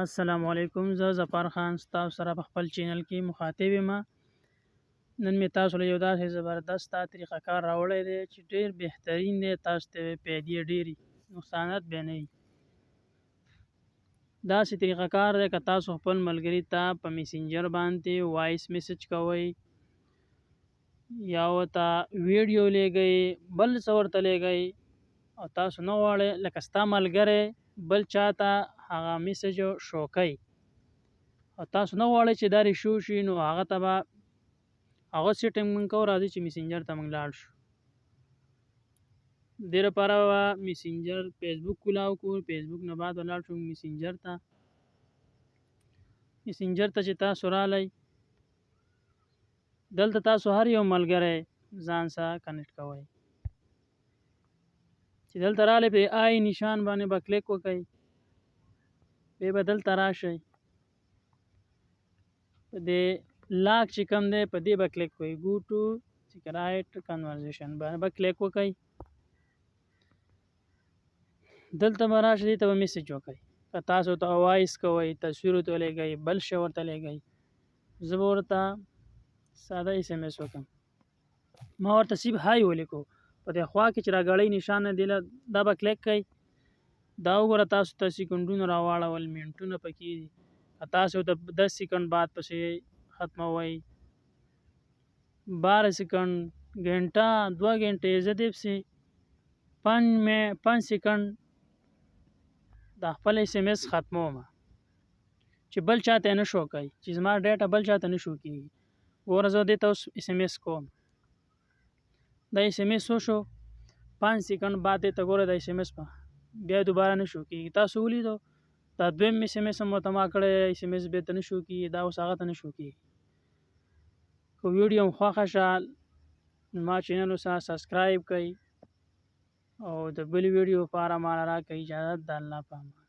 السلام علیکم. زه ظفر خان ستاسو سره په خپل چینل کې مخاطب یم. نن مې تاسو له یو داسې زبردست طریقه کار راوړی دی چې ډېر بهترین دی. تاسو ته پیدې ډېرې نقصانات به نه وي. داسې طریقه کار دی که تاسو خپل ملګري ته په میسنجر باندې وایس میسج کوئ یا ورته ویډیو لیږئ، بل څه ورته لیږئ او تاسو نه غواړئ لکه ستا ملګری بل چاته هغه میسج شو کوي او تاسو نه غواړئ چې دا شو شي، نو هغه ته به هغه سیټینګ مونږ کوو. راځئ چې میسنجر ته مونږ لاړ شو. دې لپاره به میسنجر فیسبوک کولاو کړو. فیسبوک نه بعد ولاړ شو میسنجر ته. میسنجر ته چې تاسو رالی، دلته تاسو هر یو ملګری ځان سره کنیکټ کوئ. چې دلته رالی په آی نشان باندې به کلیک وکئ، بیا به دلته راشئ، په دې لاک چې کوم دی په دې به کلیک کوئ. ګو ټو رایټ کنورزیشن باندې به کلیک وکئ. دلته به راشئ، دې ته به میسج وکئ. که تاسو ته وایس کوئ، تصویر ورته لیږئ، بل شی ورته لیږئ، زه به ورته ساده ایس ایم ایس وکړم. ما ورته صرف های ولیکو. په دې خوا کې چې راګړۍ نشان دی دا به کلیک کړئ. دا وګوره تاسو ته سیکنډونه راواړول، منټونه پکې دي. که تاسو ته 10 سیکنډ بعد پسې ختموئ، 12 سیکنډ، घंटा 2 घंटे زه دې پسې 5 سیکنډ د خپل ایس ایم ایس ختموم چې بل چاته نه شو کوي، چې زما ډیټا بل چاته نه شو کېږي. ګوره زه دې ته اوس ایس ایم ایس کوم. دا ایس ایم ایس وشو، 5 سیکنډ بعد دې ته ګوره د ایس ایم ایس په بیا دوباره نه شو کېږي. تاسو ولیدو دا دویم ایس ایم ایس هم ورته ما کړی، ایس ایم ایس بېرته نه شو کېږي. دا اوس هغه ته نه شو کېږي. که ویډیو هم خوښه شه ما چینل سره سبسکرایب کړئ او د بل ویډیو لپاره ما راکړئ اجازت. د الله په امان.